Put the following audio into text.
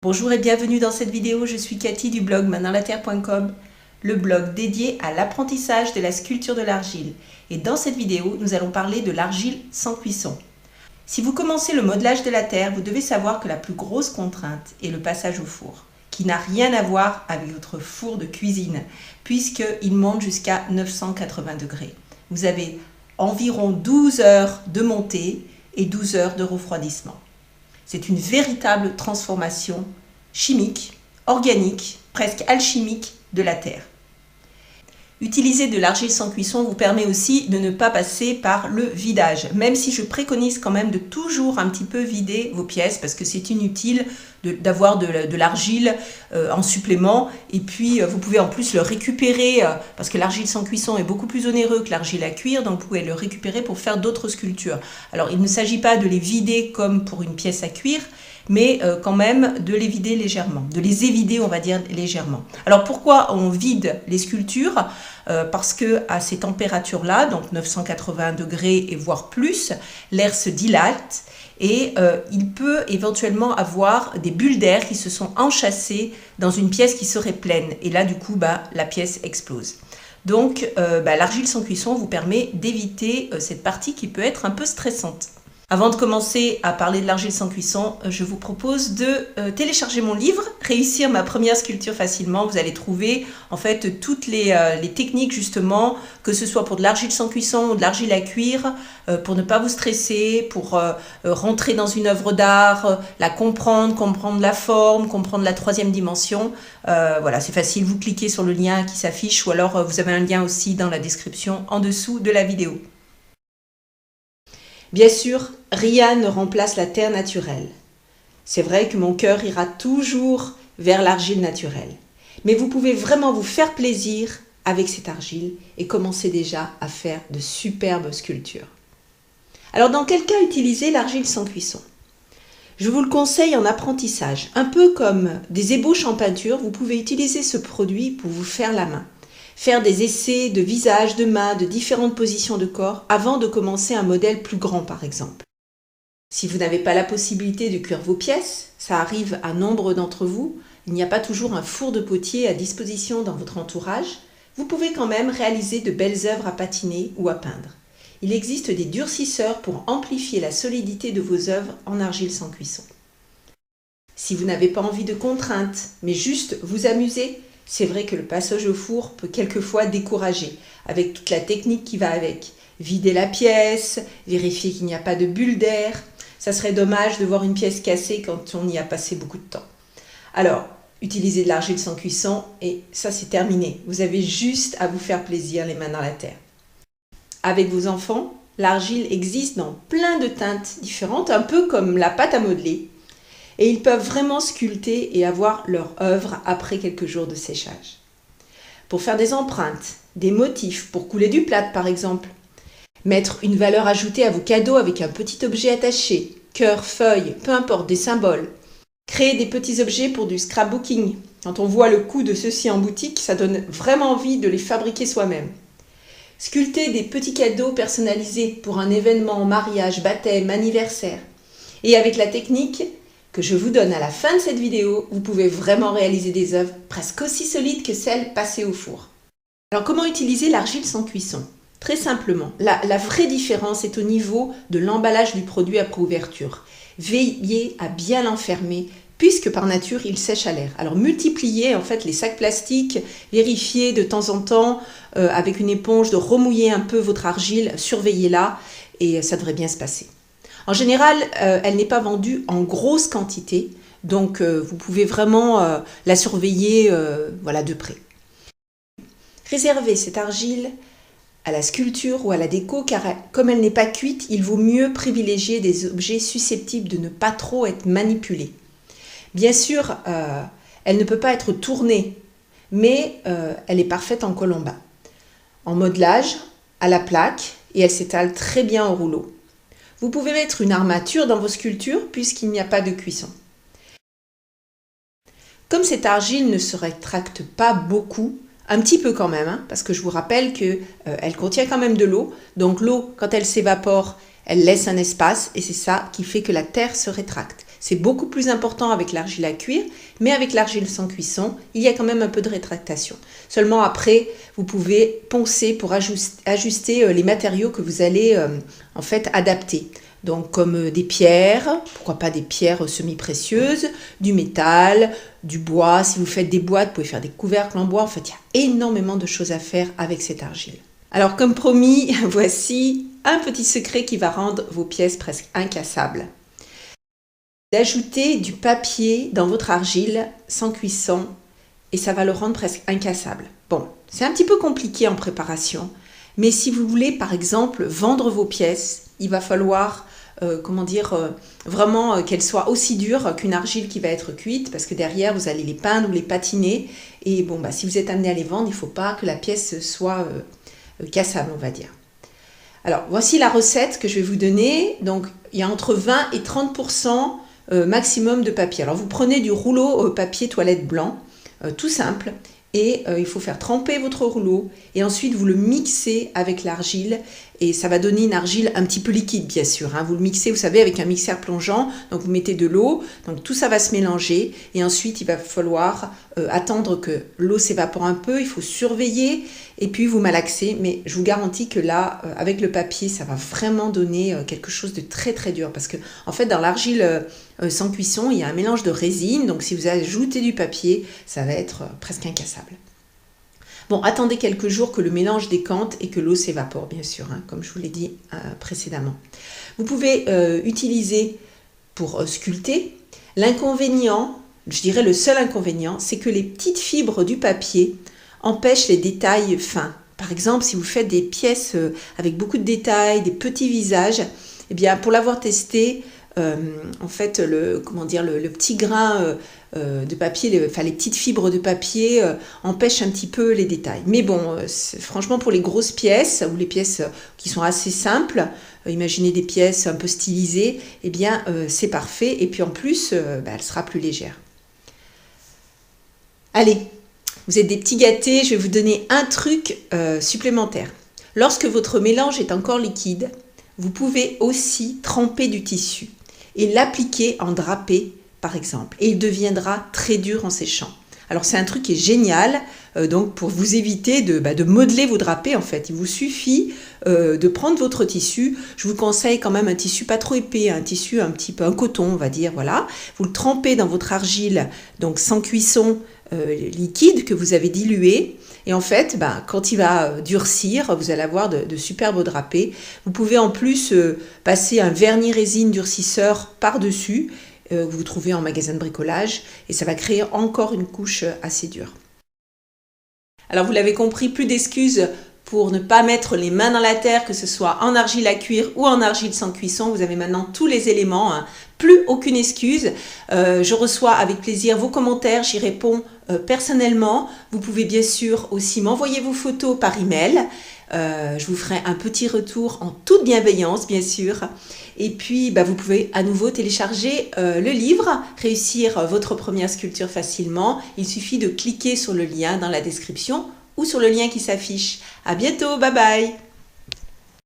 Bonjour et bienvenue dans cette vidéo, je suis Cathy du blog maindanslatterre.com, le blog dédié à l'apprentissage de la sculpture de l'argile. Et dans cette vidéo, nous allons parler de l'argile sans cuisson. Si vous commencez le modelage de la terre, vous devez savoir que la plus grosse contrainte est le passage au four, qui n'a rien à voir avec votre four de cuisine, puisqu'il monte jusqu'à 980 degrés. Vous avez environ 12 heures de montée et 12 heures de refroidissement. C'est une véritable transformation chimique, organique, presque alchimique de la terre. Utiliser de l'argile sans cuisson vous permet aussi de ne pas passer par le vidage, même si je préconise quand même de toujours un petit peu vider vos pièces parce que c'est inutile d'avoir de l'argile en supplément, et puis vous pouvez en plus le récupérer parce que l'argile sans cuisson est beaucoup plus onéreux que l'argile à cuire, donc vous pouvez le récupérer pour faire d'autres sculptures. Alors il ne s'agit pas de les vider comme pour une pièce à cuire, mais quand même de les vider légèrement, de les évider on va dire légèrement. Alors pourquoi on vide les sculptures? Parce que à ces températures-là, donc 980 degrés et voire plus, l'air se dilate et il peut éventuellement avoir des bulles d'air qui se sont enchâssées dans une pièce qui serait pleine. Et là du coup, la pièce explose. Donc l'argile sans cuisson vous permet d'éviter cette partie qui peut être un peu stressante. Avant de commencer à parler de l'argile sans cuisson, je vous propose de télécharger mon livre « Réussir ma première sculpture facilement ». Vous allez trouver en fait toutes les techniques justement, que ce soit pour de l'argile sans cuisson ou de l'argile à cuire, pour ne pas vous stresser, pour rentrer dans une œuvre d'art, la comprendre la forme, comprendre la troisième dimension. Voilà, c'est facile, vous cliquez sur le lien qui s'affiche ou alors vous avez un lien aussi dans la description en dessous de la vidéo. Bien sûr, rien ne remplace la terre naturelle. C'est vrai que mon cœur ira toujours vers l'argile naturelle. Mais vous pouvez vraiment vous faire plaisir avec cette argile et commencer déjà à faire de superbes sculptures. Alors dans quel cas utiliser l'argile sans cuisson? Je vous le conseille en apprentissage. Un peu comme des ébauches en peinture, vous pouvez utiliser ce produit pour vous faire la main. Faire des essais de visage, de main, de différentes positions de corps avant de commencer un modèle plus grand par exemple. Si vous n'avez pas la possibilité de cuire vos pièces, ça arrive à nombre d'entre vous, il n'y a pas toujours un four de potier à disposition dans votre entourage, vous pouvez quand même réaliser de belles œuvres à patiner ou à peindre. Il existe des durcisseurs pour amplifier la solidité de vos œuvres en argile sans cuisson. Si vous n'avez pas envie de contraintes, mais juste vous amuser, c'est vrai que le passage au four peut quelquefois décourager, avec toute la technique qui va avec. Vider la pièce, vérifier qu'il n'y a pas de bulles d'air. Ça serait dommage de voir une pièce cassée quand on y a passé beaucoup de temps. Alors, utilisez de l'argile sans cuisson et ça c'est terminé. Vous avez juste à vous faire plaisir les mains dans la terre. Avec vos enfants, l'argile existe dans plein de teintes différentes, un peu comme la pâte à modeler. Et ils peuvent vraiment sculpter et avoir leur œuvre après quelques jours de séchage. Pour faire des empreintes, des motifs, pour couler du plâtre par exemple. Mettre une valeur ajoutée à vos cadeaux avec un petit objet attaché, cœur, feuille, peu importe, des symboles. Créer des petits objets pour du scrapbooking. Quand on voit le coût de ceux-ci en boutique, ça donne vraiment envie de les fabriquer soi-même. Sculpter des petits cadeaux personnalisés pour un événement, mariage, baptême, anniversaire. Et avec la technique que je vous donne à la fin de cette vidéo, vous pouvez vraiment réaliser des œuvres presque aussi solides que celles passées au four. Alors comment utiliser l'argile sans cuisson? Très simplement, la vraie différence est au niveau de l'emballage du produit après ouverture. Veillez à bien l'enfermer puisque par nature il sèche à l'air. Alors multipliez en fait les sacs plastiques, vérifiez de temps en temps avec une éponge de remouiller un peu votre argile, surveillez-la et ça devrait bien se passer. En général, elle n'est pas vendue en grosse quantité, donc vous pouvez vraiment la surveiller de près. Réservez cette argile à la sculpture ou à la déco, car comme elle n'est pas cuite, il vaut mieux privilégier des objets susceptibles de ne pas trop être manipulés. Bien sûr, elle ne peut pas être tournée, mais elle est parfaite en colombin. En modelage, à la plaque, et elle s'étale très bien au rouleau. Vous pouvez mettre une armature dans vos sculptures puisqu'il n'y a pas de cuisson. Comme cette argile ne se rétracte pas beaucoup, un petit peu quand même, parce que je vous rappelle qu'elle contient quand même de l'eau. Donc l'eau, quand elle s'évapore, elle laisse un espace et c'est ça qui fait que la terre se rétracte. C'est beaucoup plus important avec l'argile à cuire, mais avec l'argile sans cuisson, il y a quand même un peu de rétractation. Seulement après, vous pouvez poncer pour ajuster les matériaux que vous allez en fait adapter. Donc comme des pierres, pourquoi pas des pierres semi-précieuses, du métal, du bois. Si vous faites des boîtes, vous pouvez faire des couvercles en bois. En fait, il y a énormément de choses à faire avec cette argile. Alors comme promis, voici un petit secret qui va rendre vos pièces presque incassables. D'ajouter du papier dans votre argile sans cuisson et ça va le rendre presque incassable. Bon, c'est un petit peu compliqué en préparation, mais si vous voulez par exemple vendre vos pièces, il va falloir vraiment qu'elles soient aussi dures qu'une argile qui va être cuite parce que derrière vous allez les peindre ou les patiner et bon si vous êtes amené à les vendre, il ne faut pas que la pièce soit cassable, on va dire. Alors voici la recette que je vais vous donner. Donc il y a entre 20 et 30% maximum de papier. Alors vous prenez du rouleau papier toilette blanc, tout simple, et il faut faire tremper votre rouleau et ensuite vous le mixez avec l'argile et ça va donner une argile un petit peu liquide bien sûr. Vous le mixez, vous savez, avec un mixeur plongeant, donc vous mettez de l'eau, donc tout ça va se mélanger et ensuite il va falloir attendre que l'eau s'évapore un peu, il faut surveiller et puis vous malaxez, mais je vous garantis que là, avec le papier, ça va vraiment donner quelque chose de très très dur parce que en fait dans l'argile sans cuisson, il y a un mélange de résine, donc si vous ajoutez du papier, ça va être presque incassable. Bon, attendez quelques jours que le mélange décante et que l'eau s'évapore, bien sûr, comme je vous l'ai dit précédemment. Vous pouvez utiliser pour sculpter. L'inconvénient, je dirais le seul inconvénient, c'est que les petites fibres du papier empêchent les détails fins. Par exemple, si vous faites des pièces avec beaucoup de détails, des petits visages, eh bien, pour l'avoir testé, en fait, le petit grain de papier, les petites fibres de papier empêchent un petit peu les détails. Mais bon, franchement, pour les grosses pièces ou les pièces qui sont assez simples, imaginez des pièces un peu stylisées, eh bien, c'est parfait. Et puis en plus, elle sera plus légère. Allez, vous êtes des petits gâtés, je vais vous donner un truc supplémentaire. Lorsque votre mélange est encore liquide, vous pouvez aussi tremper du tissu et l'appliquer en drapé, par exemple. Et il deviendra très dur en séchant. Alors, c'est un truc qui est génial, donc pour vous éviter de modeler vos drapés, en fait. Il vous suffit de prendre votre tissu. Je vous conseille quand même un tissu pas trop épais, un tissu un petit peu, un coton, on va dire, voilà. Vous le trempez dans votre argile, donc sans cuisson, liquide que vous avez dilué. Et en fait, quand il va durcir, vous allez avoir de superbes drapés. Vous pouvez en plus passer un vernis résine durcisseur par-dessus, que vous trouvez en magasin de bricolage, et ça va créer encore une couche assez dure. Alors vous l'avez compris, plus d'excuses pour ne pas mettre les mains dans la terre, que ce soit en argile à cuire ou en argile sans cuisson. Vous avez maintenant tous les éléments, plus aucune excuse. Je reçois avec plaisir vos commentaires, j'y réponds personnellement. Vous pouvez bien sûr aussi m'envoyer vos photos par email. Je vous ferai un petit retour en toute bienveillance, bien sûr. Et puis, vous pouvez à nouveau télécharger le livre « Réussir votre première sculpture facilement ». Il suffit de cliquer sur le lien dans la description ou sur le lien qui s'affiche. À bientôt, bye bye!